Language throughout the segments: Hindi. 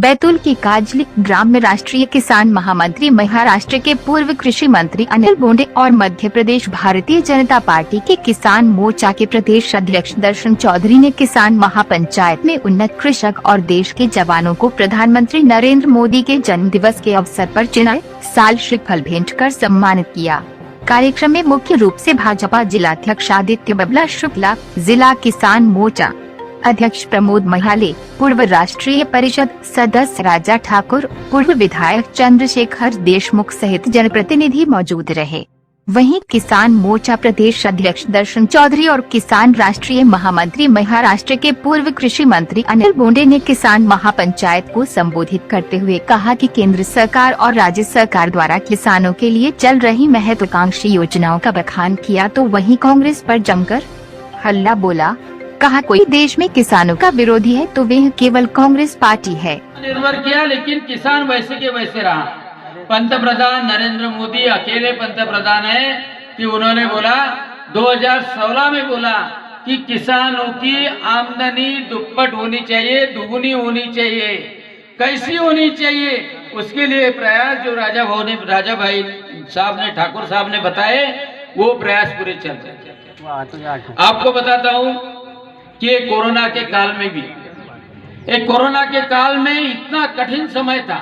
बैतूल की काजली ग्राम में राष्ट्रीय किसान महामंत्री, महाराष्ट्र के पूर्व कृषि मंत्री अनिल बोंडे और मध्य प्रदेश भारतीय जनता पार्टी के किसान मोर्चा के प्रदेश अध्यक्ष दर्शन चौधरी ने किसान महापंचायत में उन्नत कृषक और देश के जवानों को प्रधानमंत्री नरेंद्र मोदी के जन्म दिवस के अवसर पर चिन्ह, साल श्रीफल भेंट कर सम्मानित किया। कार्यक्रम में मुख्य रूप से भाजपा जिलाध्यक्ष आदित्य बबला शुक्ला, जिला किसान मोर्चा अध्यक्ष प्रमोद महाले, पूर्व राष्ट्रीय परिषद सदस्य राजा ठाकुर, पूर्व विधायक चंद्रशेखर देशमुख सहित जनप्रतिनिधि मौजूद रहे। वहीं किसान मोर्चा प्रदेश अध्यक्ष दर्शन चौधरी और किसान राष्ट्रीय महामंत्री, महाराष्ट्र के पूर्व कृषि मंत्री अनिल बोंडे ने किसान महापंचायत को संबोधित करते हुए कहा कि केंद्र सरकार और राज्य सरकार द्वारा किसानों के लिए चल रही महत्वाकांक्षी योजनाओं का बखान किया, तो वहीं कांग्रेस पर जमकर हल्ला बोला। कहा, कोई देश में किसानों का विरोधी है तो वह केवल कांग्रेस पार्टी है। निर्भर किया, लेकिन किसान वैसे के वैसे रहा। पंतप्रधान नरेंद्र मोदी अकेले पंतप्रधान है कि उन्होंने बोला 2016 में बोला कि किसानों की आमदनी दुप्पट होनी चाहिए, दुगुनी होनी चाहिए। कैसी होनी चाहिए, उसके लिए प्रयास जो राजा भाई साहब ने, ठाकुर साहब ने बताए, वो प्रयास पूरे चलते थे। आपको बताता हूँ कि कोरोना के काल में भी, एक कोरोना के काल में इतना कठिन समय था।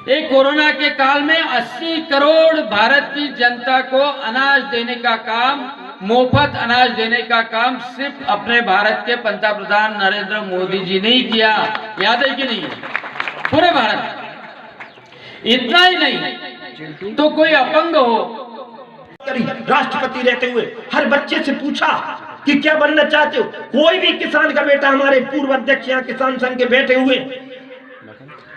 एक कोरोना के काल में 80 करोड़ भारत की जनता को अनाज देने का काम, मुफ्त अनाज देने का काम सिर्फ अपने भारत के पंतप्रधान नरेंद्र मोदी जी ने ही किया। याद है कि नहीं? पूरे भारत। इतना ही नहीं तो कोई अपंग हो, राष्ट्रपति रहते हुए हर बच्चे से पूछा कि क्या बनना चाहते हो। कोई भी किसान का बेटा, हमारे पूर्व अध्यक्ष यहाँ किसान संघ के बैठे हुए,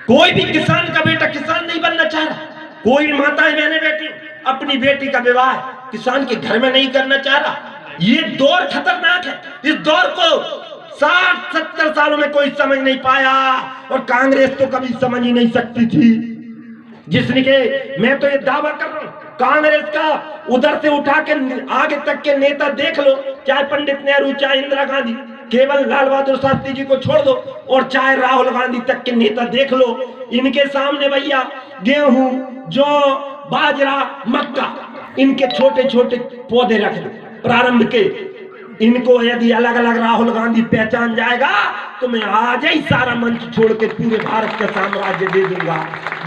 कोई भी किसान का बेटा किसान नहीं बनना चाह रहा। कोई माताएं बहनें बैठी अपनी बेटी का विवाह किसान के घर में नहीं करना चाह रहा। ये दौर खतरनाक है। इस दौर को 60-70 सालों में कोई समझ नहीं पाया और कांग्रेस तो कभी समझ ही नहीं सकती थी। जिसने के, मैं तो ये दावा कर रहा हूं, कांग्रेस का उधर से उठा के आगे तक के नेता देख लो, चाहे पंडित नेहरू, चाहे इंदिरा गांधी, केवल लाल बहादुर शास्त्री जी को छोड़ दो, और चाहे राहुल गांधी तक के नेता देख लो, इनके सामने भैया गेहूं, जौ, बाजरा, मक्का, इनके छोटे छोटे पौधे रख दो प्रारंभ के। इनको यदि अलग अलग राहुल गांधी पहचान जाएगा तो मैं आज ही सारा मंच छोड़ के पूरे भारत का साम्राज्य दे दूंगा।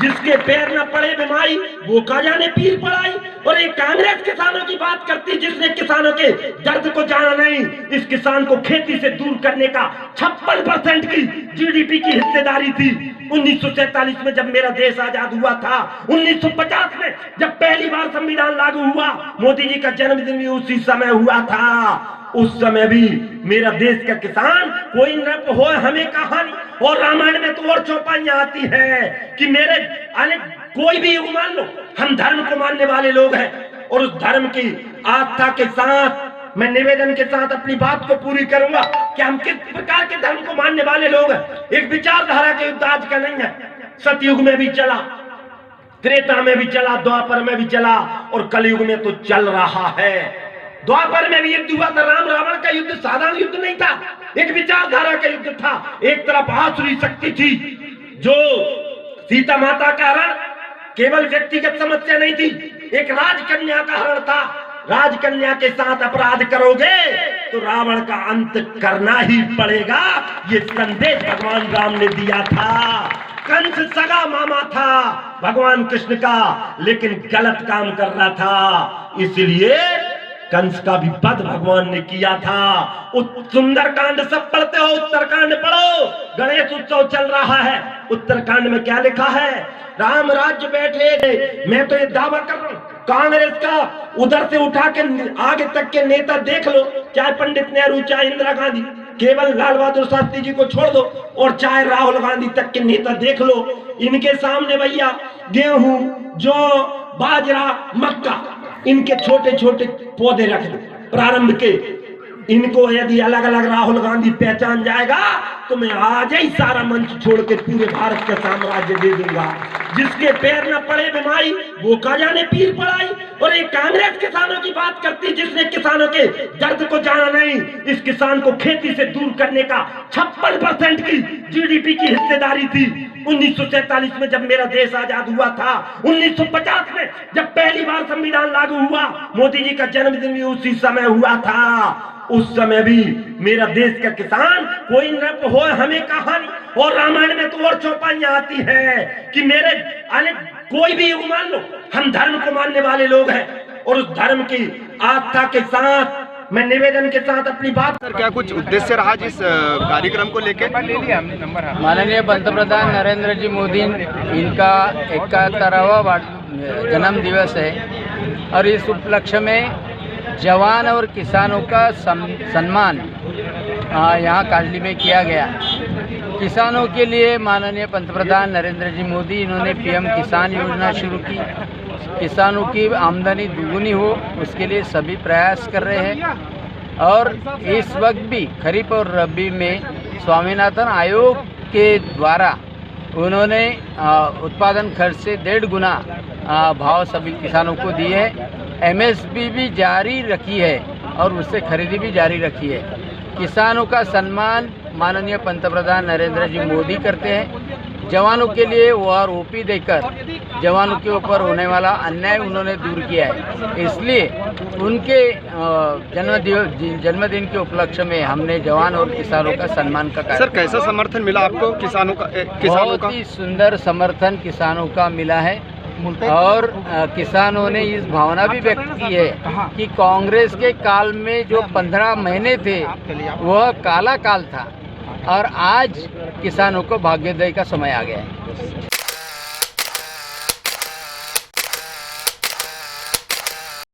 जिसके पैर न पड़े बीमारी, वो का जाने पीर पड़ाई। और एक कांग्रेस किसानों की बात करती, जिसने किसानों के दर्द को जाना नहीं। इस किसान को खेती से दूर करने का 56% की जीडीपी की हिस्सेदारी थी 1947 में, जब मेरा देश आजाद हुआ था। 1950 में जब पहली बार संविधान लागू हुआ, मोदी जी का जन्मदिन भी उसी समय हुआ था। उस समय भी मेरा देश का किसान, कोई नृप हो हमें कहानी, और रामायण में तो और चौपाइयां आती है कि मेरे कोई भी युग मान लो, हम धर्म को मानने वाले लोग हैं, और उस धर्म की आस्था के साथ मैं निवेदन के साथ अपनी बात को पूरी करूंगा कि हम किस प्रकार के धर्म को मानने वाले लोग हैं। एक विचारधारा के युद्ध आज का नहीं है। सतयुग में भी चला, त्रेता में भी चला, द्वापर में भी चला, और कलयुग में तो चल रहा है। द्वापर में भी युद्ध हुआ था। राम रावण का युद्ध साधारण युद्ध नहीं था, एक विचारधारा का युद्ध था। एक तरफ आसुरी शक्ति थी, जो सीता माता का हरण केवल व्यक्तिगत समस्या नहीं थी, एक राजकन्या का हरण था। राजकन्या के साथ अपराध करोगे तो रावण का अंत करना ही पड़ेगा। ये संदेश भगवान राम ने दिया था। कंस सगा मामा था भगवान कृष्ण का, लेकिन गलत काम कर रहा था, इसलिए कंस का भी वध भगवान ने किया था। सुंदर कांड सब पढ़ते हो, उत्तरकांड पढ़ो, गणेश उत्सव चल रहा है। उत्तरकांड में क्या लिखा है? राम राज्य बैठे। मैं तो ये दावा कर रहा हूं, कांग्रेस का उधर से उठा के आगे तक के नेता देख लो, चाहे पंडित नेहरू, चाहे इंदिरा गांधी, केवल लाल बहादुर शास्त्री जी को छोड़ दो, और चाहे राहुल गांधी तक के नेता देख लो, इनके सामने भैया गेहूं, जौ, बाजरा, मक्का, इनके छोटे छोटे पौधे रख दो प्रारंभ के। इनको यदि अलग अलग राहुल गांधी पहचान जाएगा तो मैं आज ही सारा मंच छोड़ के पूरे भारत का साम्राज्य दे दूंगा। जिसके पैर न पड़े बीमारी, वो का जाने पीर पड़ाई। और ये कांग्रेस किसानों की बात करती, जिसने किसानों के दर्द को जाना नहीं। इस किसान को खेती से दूर करने का 56% की जीडीपी की हिस्सेदारी थी 1947 में जब मेरा देश आजाद हुआ था। 1950 में जब पहली बार संविधान लागू हुआ, मोदी जी का जन्मदिन भी उसी समय हुआ था। उस समय भी मेरा देश का किसान, कोई नृप हो हमें कहानी, और रामायण में तो और चौपाइयां आती है कि मेरे कोई भी युग मान लो, हम धर्म को मानने वाले लोग हैं और उस धर्म की आस्था के साथ मैं निवेदन के साथ अपनी बात। सर, क्या कुछ उद्देश्य रहा जिस कार्यक्रम को लेकर? माननीय पंतप्रधान नरेंद्र जी मोदी, इनका 71वां जन्म दिवस है और इस उपलक्ष्य में जवान और किसानों का सम्मान यहाँ काजली में किया गया। किसानों के लिए माननीय पंतप्रधान नरेंद्र जी मोदी, इन्होंने पीएम किसान योजना शुरू की। किसानों की आमदनी दुगुनी हो, उसके लिए सभी प्रयास कर रहे हैं। और इस वक्त भी खरीफ और रबी में स्वामीनाथन आयोग के द्वारा उन्होंने उत्पादन खर्च से 1.5 गुना भाव सभी किसानों को दिए हैं। एमएसपी भी जारी रखी है और उससे खरीदी भी जारी रखी है। किसानों का सम्मान माननीय पंतप्रधान नरेंद्र जी मोदी करते हैं। जवानों के लिए ओआरओपी देकर जवानों के ऊपर होने वाला अन्याय उन्होंने दूर किया है। इसलिए उनके जन्मदिन के उपलक्ष्य में हमने जवान और किसानों का सम्मान का कार्य। सर, कैसा समर्थन मिला आपको किसानों का? बहुत ही सुंदर समर्थन किसानों का मिला है और किसानों ने इस भावना भी व्यक्त की है कि कांग्रेस के काल में जो 15 महीने थे वह काला काल था और आज किसानों को भाग्योदय का समय आ गया है।